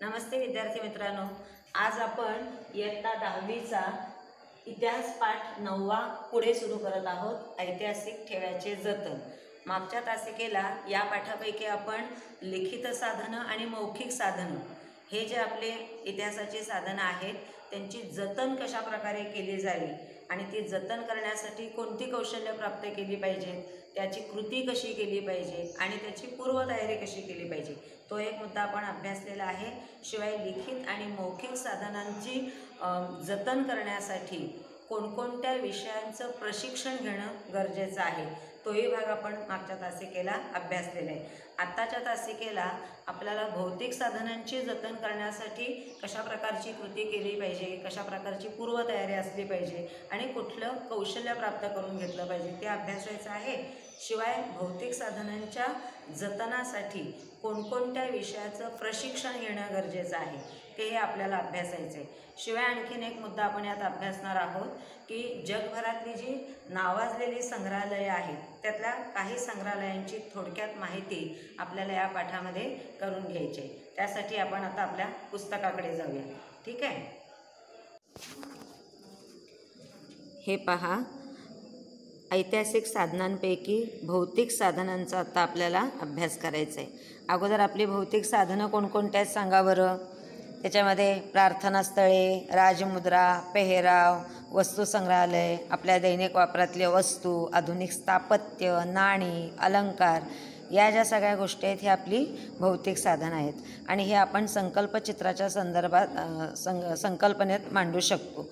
नमस्ते विद्यार्थी मित्रांनो, आज आपण इयत्ता 10वीचा इतिहास पाठ 9वा पुढे सुरू करत आहोत. ऐतिहासिक ठेव्याचे जतन. मागच्या तासिकेला या पाठापैकी आपण लिखित साधनं आणि मौखिक साधनं हे जे आपले इतिहासाची साधनं आहेत त्यांची जतन कशा प्रकारे केली जावी आणि ती जतन करण्यासाठी कोणती कौशल्य प्राप्त केली पाहिजेत, त्याची कृती कशी केली पाहिजे आणि त्याची पूर्वतयारी कशी केली पाहिजे, तो एक मुद्दा आपण अभ्यासलेला आहे. शिवाय लिखित आणि मौखिक साधनांची जतन करण्यासाठी कोणकोणत्या विषयांचं प्रशिक्षण घेणं गरजेचं आहे, तोही भाग आपण मागच्या तासिकेला अभ्यासलेला आहे. आत्ताच्या तासिकेला आपल्याला भौतिक साधनांची जतन करण्यासाठी कशा प्रकारची कृती केली पाहिजे, कशा प्रकारची पूर्वतयारी असली पाहिजे आणि कुठलं कौशल्य प्राप्त करून घेतलं पाहिजे ते अभ्यासायचं आहे. शिवाय भौतिक साधनांच्या जतनासाठी कोणकोणत्या विषयाचं प्रशिक्षण घेणं गरजेचं आहे ते आपल्याला अभ्यासायचं आहे. शिवाय आणखीन एक मुद्दा आपण यात अभ्यासणार आहोत की जगभरातली जी नावाजलेली संग्रहालयं आहेत त्यातल्या काही संग्रहालयांची थोडक्यात माहिती आपल्याला या पाठामध्ये करून घ्यायची आहे. त्यासाठी आपण आता आपल्या पुस्तकाकडे जाऊया. ठीक आहे. हे पहा, ऐतिहासिक साधनांपैकी भौतिक साधनांचा आता आपल्याला अभ्यास करायचा आहे. अगोदर आपली भौतिक साधनं कोणकोणत्या आहेत सांगा बरं. त्याच्यामध्ये प्रार्थनास्थळे, राजमुद्रा, पेहराव, वस्तुसंग्रहालय, आपल्या दैनिक वापरातले वस्तू, आधुनिक स्थापत्य, नाणी, अलंकार, या ज्या सगळ्या गोष्टी आहेत ही आपली भौतिक साधनं आहेत. आणि हे आपण संकल्पचित्राच्या संदर्भात संकल्पनेत मांडू शकतो.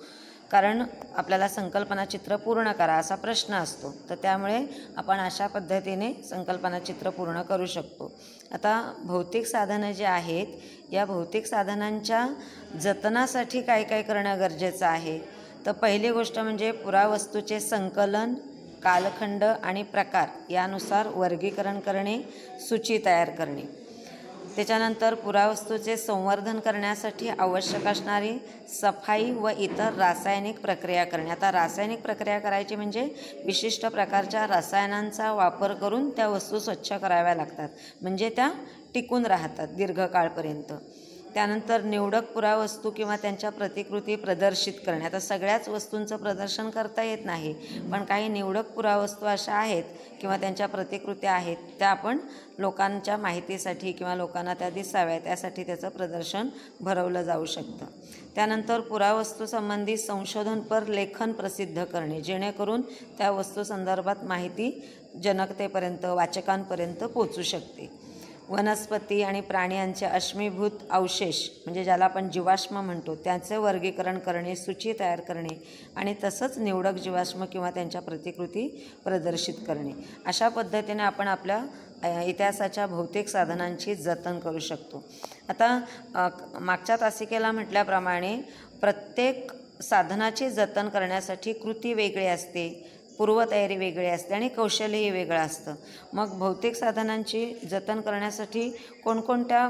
कारण आपल्याला संकल्पना चित्र पूर्ण करा असा प्रश्न असतो, तर त्यामुळे आपण अशा पद्धतीने संकल्पना चित्र पूर्ण करू शकतो. आता भौतिक साधनं जी आहेत या भौतिक साधनांच्या जतनासाठी काय काय करणं गरजेचं आहे, तर पहिली गोष्ट म्हणजे पुरावस्तूचे संकलन, कालखंड आणि प्रकार यानुसार वर्गीकरण करणे, सूची तयार करणे. त्याच्यानंतर पुरावस्तूचे संवर्धन करण्यासाठी आवश्यक असणारी सफाई व इतर रासायनिक प्रक्रिया करणे. आता रासायनिक प्रक्रिया करायची म्हणजे विशिष्ट प्रकारच्या रसायनांचा वापर करून त्या वस्तू स्वच्छ कराव्या लागतात, म्हणजे त्या टिकून राहतात दीर्घकाळपर्यंत. त्यानंतर निवडक पुरावस्तू किंवा त्यांच्या प्रतिकृती प्रदर्शित करणे. आता सगळ्याच वस्तूंचं प्रदर्शन करता येत नाही, पण काही निवडक पुरावस्तू अशा आहेत किंवा त्यांच्या प्रतिकृती आहेत त्या आपण लोकांच्या माहितीसाठी किंवा लोकांना त्या दिसाव्या त्यासाठी त्याचं प्रदर्शन भरवलं जाऊ शकतं. त्यानंतर पुरावस्तूसंबंधी संशोधनपर लेखन प्रसिद्ध करणे, जेणेकरून त्या वस्तूसंदर्भात माहिती जनतेपर्यंत, वाचकांपर्यंत पोचू शकते. वनस्पती आणि प्राण्यांचे अश्मीभूत अवशेष म्हणजे ज्याला आपण जीवाश्म म्हणतो त्याचे वर्गीकरण करणे, सूची तयार करणे आणि तसंच निवडक जीवाश्म किंवा त्यांच्या प्रतिकृती प्रदर्शित करणे. अशा पद्धतीने आपण आपल्या इतिहासाच्या भौतिक साधनांची जतन करू शकतो. आता मागच्या तासिकेला म्हटल्याप्रमाणे प्रत्येक साधनाची जतन करण्यासाठी कृती वेगळी असते, पूर्वतयारी वेगळी असते आणि कौशल्यही वेगळं असतं. मग भौतिक साधनांची जतन करण्यासाठी कोणकोणत्या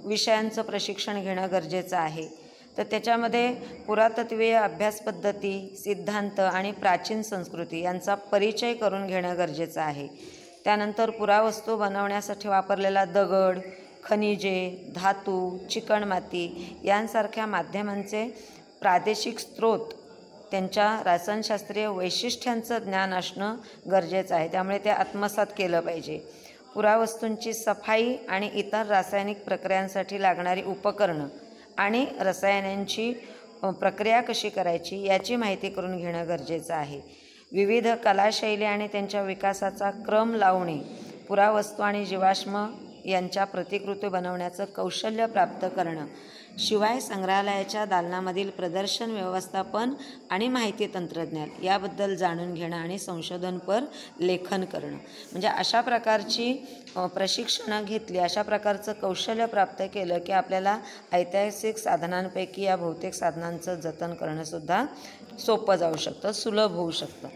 विषयांचं प्रशिक्षण घेणं गरजेचं आहे, तर त्याच्यामध्ये पुरातत्वीय अभ्यास पद्धती, सिद्धांत आणि प्राचीन संस्कृती यांचा परिचय करून घेणं गरजेचं आहे. त्यानंतर पुरावस्तू बनवण्यासाठी वापरलेला दगड, खनिजे, धातू, चिकणमाती यांसारख्या माध्यमांचे प्रादेशिक स्रोत, त्यांच्या रसायनशास्त्रीय वैशिष्ट्यांचं ज्ञान असणं गरजेचं आहे, त्यामुळे ते आत्मसात केलं पाहिजे. पुरावस्तूंची सफाई आणि इतर रासायनिक प्रक्रियांसाठी लागणारी उपकरणं आणि रसायनांची प्रक्रिया कशी करायची याची माहिती करून घेणं गरजेचं आहे. विविध कलाशैली आणि त्यांच्या विकासाचा क्रम लावणे, पुरावस्तू आणि जीवाश्म यांच्या प्रतिकृती बनवण्याचं कौशल्य प्राप्त करणं. शिवाय संग्रहालयाच्या दालनामधील प्रदर्शन व्यवस्थापन आणि माहिती तंत्रज्ञान याबद्दल जाणून घेणं आणि संशोधनपर लेखन करणं. म्हणजे अशा प्रकारची प्रशिक्षणं घेतली, अशा प्रकारचं कौशल्य प्राप्त केलं की आपल्याला ऐतिहासिक साधनांपैकी या भौतिक साधनांचं जतन करणंसुद्धा सोपं जाऊ शकतं, सुलभ होऊ शकतं.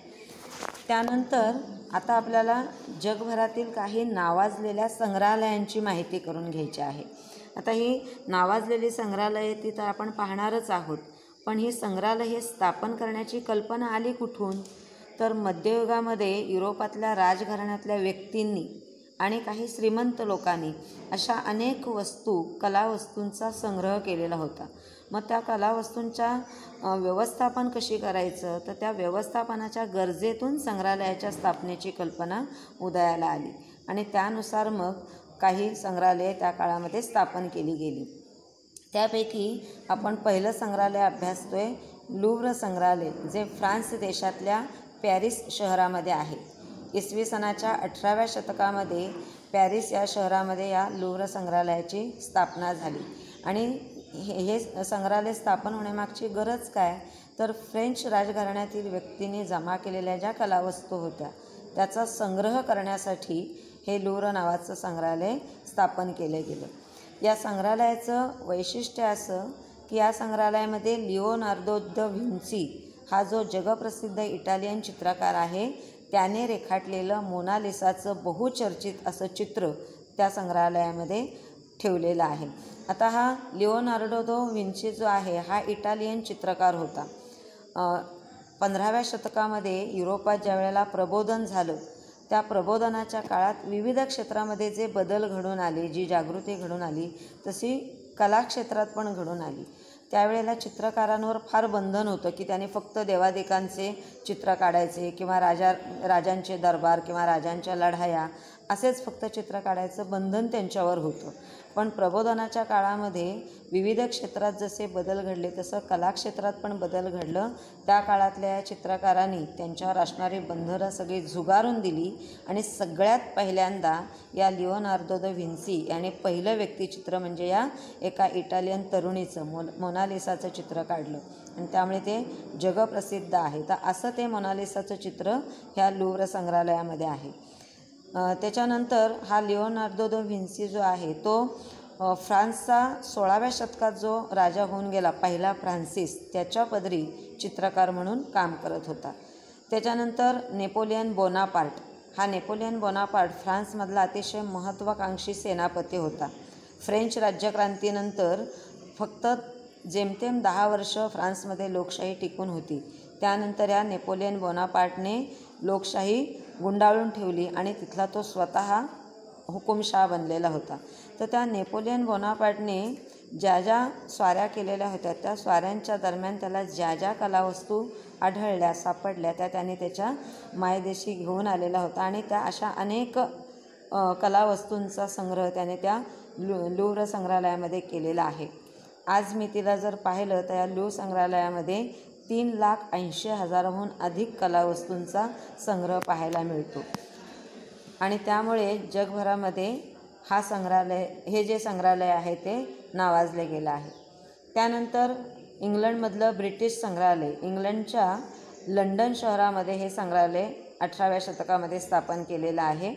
त्यानंतर आता आपल्याला जगभरातील काही नावाजलेल्या संग्रहालयांची माहिती करून घ्यायची आहे. आता ही नावाजलेली संग्रहालये ती तर आपण पाहणारच आहोत, पण ही संग्रहालये स्थापन करण्याची कल्पना आली कुठून, तर मध्ययुगामध्ये युरोपातल्या राजघराण्यातल्या व्यक्तींनी आणि काही श्रीमंत लोकांनी अशा अनेक वस्तू, कलावस्तूंचा संग्रह केलेला होता. मग त्या कलावस्तूंच्या व्यवस्थापन कशी करायचं, तर त्या व्यवस्थापनाच्या गरजेतून संग्रहालयाच्या स्थापनेची कल्पना उदयाला आली आणि त्यानुसार मग काही संग्रहालये त्या काळामध्ये स्थापन केली गेली. त्यापैकी आपण पहिलं संग्रहालय अभ्यासतोय, लुव्र संग्रहालय, जे फ्रान्स देशातल्या पॅरिस शहरामध्ये आहे. इसवी सनाच्या 18व्या शतकामध्ये पॅरिस या शहरामध्ये या लुव्र संग्रहालयाची स्थापना झाली. आणि हे संग्रहालय स्थापन होण्यामागची गरज काय, तर फ्रेंच राजघराण्यातील व्यक्तींनी जमा केलेल्या ज्या कलावस्तू होत्या त्याचा संग्रह करण्यासाठी हे लुव्र नावाचं संग्रहालय स्थापन केलं गेलं. या संग्रहालयाचं वैशिष्ट्य असं की या संग्रहालयामध्ये लिओनार्दो द व्हिंची हा जो जगप्रसिद्ध इटालियन चित्रकार आहे त्याने रेखाटलेलं मोनालिसाचं बहुचर्चित असं चित्र त्या संग्रहालयामध्ये ठेवलेलं आहे. आता हा लिओनार्दो द व्हिंची जो आहे हा इटालियन चित्रकार होता. 15व्या शतकामध्ये युरोपात ज्या वेळेला प्रबोधन झालं त्या प्रबोधनाच्या काळात विविध क्षेत्रामध्ये जे बदल घडून आले, जी जागृती घडून आली, तशी कलाक्षेत्रात पण घडून आली. त्यावेळेला चित्रकारांवर फार बंधन होतं की त्याने फक्त देवादिकांचे चित्र काढायचे किंवा राजांचे दरबार किंवा राजांच्या लढाया असेच फक्त चित्र काढायचं बंधन त्यांच्यावर होतं. पण प्रबोधनाच्या काळामध्ये विविध क्षेत्रात जसे बदल घडले तसं कलाक्षेत्रात पण बदल घडलं. त्या काळातल्या या चित्रकारांनी त्यांच्यावर असणारी बंधनं सगळी झुगारून दिली आणि सगळ्यात पहिल्यांदा या लिओनार्दो द व्हिंची याने पहिलं व्यक्तिचित्र म्हणजे या एका इटालियन तरुणीचं मोनालिसाचं चित्र काढलं आणि त्यामुळे ते जगप्रसिद्ध आहे. तर असं ते मोनालिसाचं चित्र ह्या लुव्र संग्रहालयामध्ये आहे. त्याच्यानंतर हा लिओनार्दो द व्हिंची जो आहे तो फ्रान्सचा 16व्या शतकात जो राजा होऊन गेला पहिला फ्रान्सिस त्याच्या पदरी चित्रकार म्हणून काम करत होता. त्याच्यानंतर नेपोलियन बोनापार्ट हा नेपोलियन बोनापार्ट फ्रान्समधला अतिशय महत्त्वाकांक्षी सेनापती होता. फ्रेंच राज्यक्रांतीनंतर फक्त जेमतेम 10 वर्ष फ्रान्समध्ये लोकशाही टिकून होती. त्यानंतर या नेपोलियन बोनापार्टने लोकशाही गुंडाळून ठेवली आणि तिथला तो स्वतः हुकुमशाह बनलेला होता. तर त्या नेपोलियन बोनापार्टने ज्या ज्या स्वाऱ्या केलेल्या होत्या त्या स्वाऱ्यांच्या दरम्यान त्याला ज्या ज्या कलावस्तू आढळल्या सापडल्या त्या त्याने त्याच्या मायदेशी घेऊन आलेला होता आणि त्या अशा अनेक कलावस्तूंचा संग्रह त्याने त्या लुव्र संग्रहालयामध्ये केलेला आहे. आज मी तिला जर पाहिलं तर या लुव्र संग्रहालयामध्ये 3,80,000हून अधिक कलावस्तूंचा संग्रह पाहायला मिळतो आणि त्यामुळे जगभरामध्ये हे जे संग्रहालय आहे ते नावाजले गेलं आहे. त्यानंतर इंग्लंडमधलं ब्रिटिश संग्रहालय, इंग्लंडच्या लंडन शहरामध्ये हे संग्रहालय 18व्या शतकामध्ये स्थापन केलेलं आहे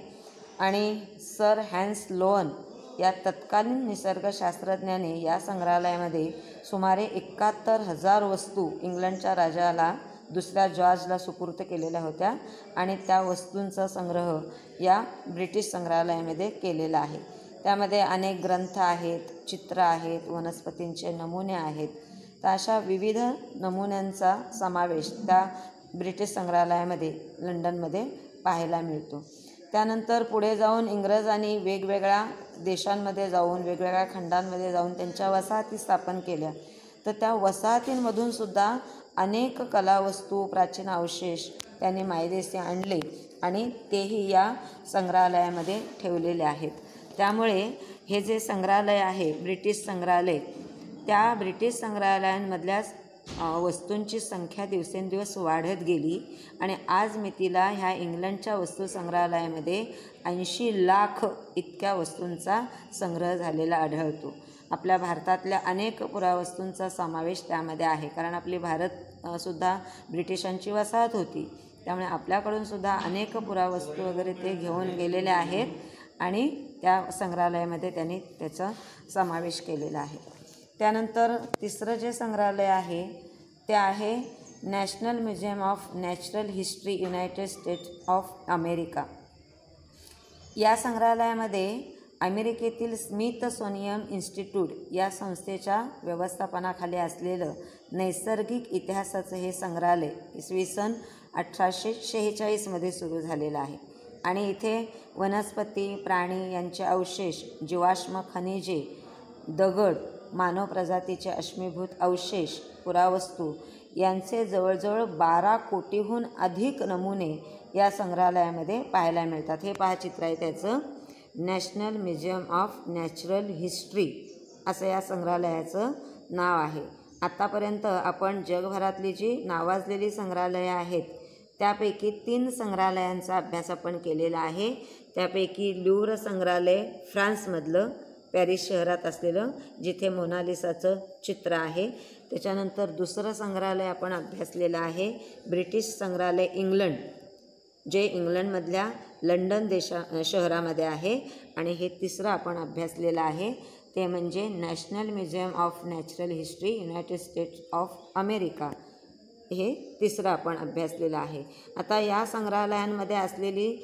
आणि सर हॅन्स लोअन या तत्कालीन निसर्गशास्त्रज्ञाने या संग्रहालयामध्ये सुमारे 71,000 वस्तू इंग्लंडच्या राजाला दुसऱ्या जॉर्जला सुपूर्द केलेल्या होत्या आणि त्या वस्तूंचा संग्रह या ब्रिटिश संग्रहालयामध्ये केलेला आहे. त्यामध्ये अनेक ग्रंथ आहेत, चित्र आहेत, वनस्पतींचे नमुने आहेत. तर अशा विविध नमुन्यांचा समावेश त्या ब्रिटिश संग्रहालयामध्ये लंडनमध्ये पाहायला मिळतो. त्यानंतर पुढे जाऊन इंग्रजांनी वेगवेगळ्या देशांमध्ये जाऊन वेगवेगळ्या खंडांमध्ये जाऊन त्यांच्या वसाहती स्थापन केल्या. तर त्या वसाहतींमधून सुद्धा अनेक कलावस्तू, प्राचीन अवशेष त्यांनी मायदेशी आणले आणि तेही या संग्रहालयामध्ये ठेवलेले आहेत. त्यामुळे हे जे संग्रहालय आहे ब्रिटिश संग्रहालय, त्या ब्रिटिश संग्रहालयांमधल्या वस्तूंची संख्या दिवसेंदिवस वाढत गेली आणि आज मितीला ह्या इंग्लंडच्या वस्तू संग्रहालयामध्ये 80 लाख इतक्या वस्तूंचा संग्रह झालेला आढळतो. आपल्या भारतातल्या अनेक पुरावस्तूंचा समावेश त्यामध्ये आहे, कारण आपली भारतसुद्धा ब्रिटिशांची वसाहत होती. त्यामुळे आपल्याकडून सुद्धा अनेक पुरावस्तू वगैरे ते घेऊन गेलेले आहेत आणि त्या संग्रहालयामध्ये त्यांनी त्याचा समावेश केलेला आहे. त्यानंतर तिसरं जे संग्रहालय आहे ते आहे national museum of natural history, United states of America. या संग्रहालयामध्ये अमेरिकेतील स्मिथसोनियन इन्स्टिट्यूट या संस्थेच्या व्यवस्थापनाखाली असलेलं नैसर्गिक इतिहासाचं हे संग्रहालय इसवी सन 1846मध्ये सुरू झालेलं आहे. आणि इथे वनस्पती, प्राणी यांचे अवशेष, जीवाश्म खनिजे, दगड, मानव प्रजातीचे अश्मीभूत अवशेष, पुरावस्तू यांचे जवळजवळ 12 कोटीहून अधिक नमुने या संग्रहालयामध्ये पाहायला मिळतात. हे पहा चित्र आहे त्याचं. National museum of natural history असं या संग्रहालयाचं नाव आहे. आत्तापर्यंत आपण जगभरातली जी नावाजलेली संग्रहालयं आहेत त्यापैकी 3 संग्रहालयांचा अभ्यास आपण केलेला आहे. त्यापैकी लुव्र संग्रहालय फ्रान्समधलं, पॅरिस शहरात असलेलं, जिथे मोनालिसाचं चित्र आहे. त्याच्यानंतर दुसरं संग्रहालय आपण अभ्यासलेलं आहे ब्रिटिश संग्रहालय इंग्लंड, जे इंग्लंडमधल्या लंडन शहरामध्ये आहे. आणि हे तिसरं आपण अभ्यासलेलं आहे ते म्हणजे national museum of natural history, United states of America. हे तिसरं आपण अभ्यासलेलं आहे. आता या संग्रहालयांमध्ये असलेली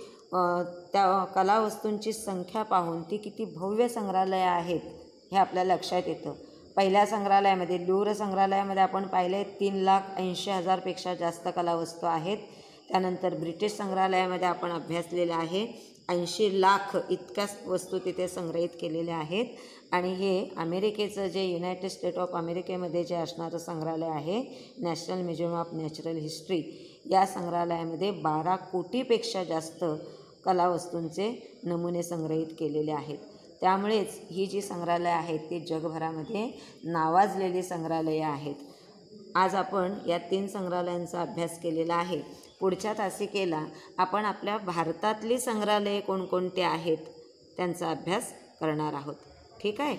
त्या कलावस्तूंची संख्या पाहून ती किती भव्य संग्रहालयं आहेत हे आपल्या लक्षात येतं. पहिल्या संग्रहालयामध्ये, लुव्र संग्रहालयामध्ये आपण पाहिले 3,80,000 पेक्षा जास्त कलावस्तू आहेत. त्यानंतर ब्रिटिश संग्रहालयामध्ये आपण अभ्यासलेलं आहे 80 लाख इतक्या वस्तू तिथे संग्रहित केलेल्या आहेत. आणि हे अमेरिकेचं जे युनायटेड स्टेट ऑफ अमेरिकेमध्ये जे असणारं संग्रहालय आहे national museum of natural history, या संग्रहालयामध्ये 12 कोटीपेक्षा जास्त कलावस्तूंचे नमुने संग्रहित केलेले आहेत. त्यामुळेच ही जी संग्रहालय आहेत ती जगभरामध्ये नावाजलेली संग्रहालयं आहेत. आज आपण या 3 संग्रहालयांचा अभ्यास केलेला आहे. पुढच्या तासिकेला आपण आपल्या भारतातली संग्रहालये कोणकोणती आहेत त्यांचा अभ्यास करणार आहोत. ठीक आहे.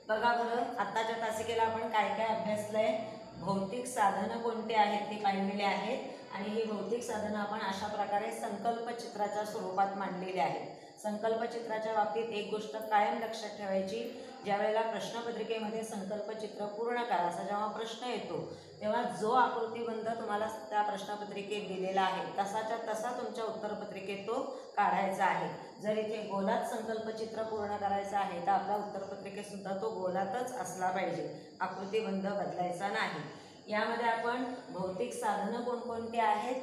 बघा बरं, आत्ताच्या तासिकेला आपण काय काय अभ्यासलं आहे. भौतिक साधनं कोणती आहेत ते पाहिलेले आहेत. आणि ही भौतिक साधनं आपण अशा प्रकारे संकल्पचित्राच्या स्वरूपात मांडलेली आहेत. संकल्पचित्राच्या बाबतीत एक गोष्ट कायम लक्षात ठेवायची, ज्यावेळेला प्रश्नपत्रिकेमध्ये संकल्पचित्र पूर्ण करा असा जेव्हा प्रश्न येतो तेव्हा जो आकृतिबंध तुम्हाला त्या प्रश्नपत्रिकेत दिलेला आहे तसाच्या तसा तुमच्या उत्तरपत्रिकेत तो काढायचा आहे. जर इथे गोलात संकल्पचित्र पूर्ण करायचं आहे तर आपल्या उत्तरपत्रिकेतसुद्धा तो गोलातच असला पाहिजे, आकृतिबंध बदलायचा नाही. यामध्ये आपण भौतिक साधनं कोणकोणती आहेत,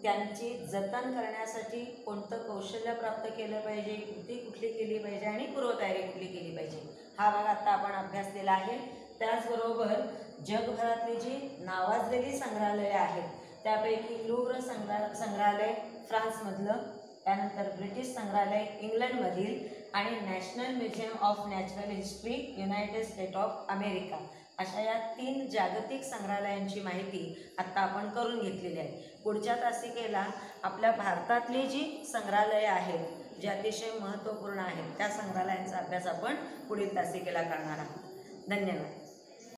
त्यांची जतन करण्यासाठी कोणतं कौशल्य प्राप्त केलं पाहिजे, कृती कुठली केली पाहिजे आणि पूर्वतयारी कुठली केली पाहिजे हा भाग आता आपण अभ्यासलेला आहे. त्याचबरोबर जगभरातली जी नावाजलेली संग्रहालये आहेत त्यापैकी लुव्र संग्रहालय फ्रान्समधलं, त्यानंतर ब्रिटिश संग्रहालय इंग्लंडमधील आणि national museum of natural history, United state of America अशा या 3 जागतिक संग्रहालयांची माहिती आत्ता आपण करून घेतलेली आहे. पुढच्या तासिकेला आपल्या भारतातली जी संग्रहालये आहेत जी अतिशय महत्त्वपूर्ण आहेत त्या संग्रहालयांचा अभ्यास आपण पुढील तासिकेला करणार आहोत. धन्यवाद.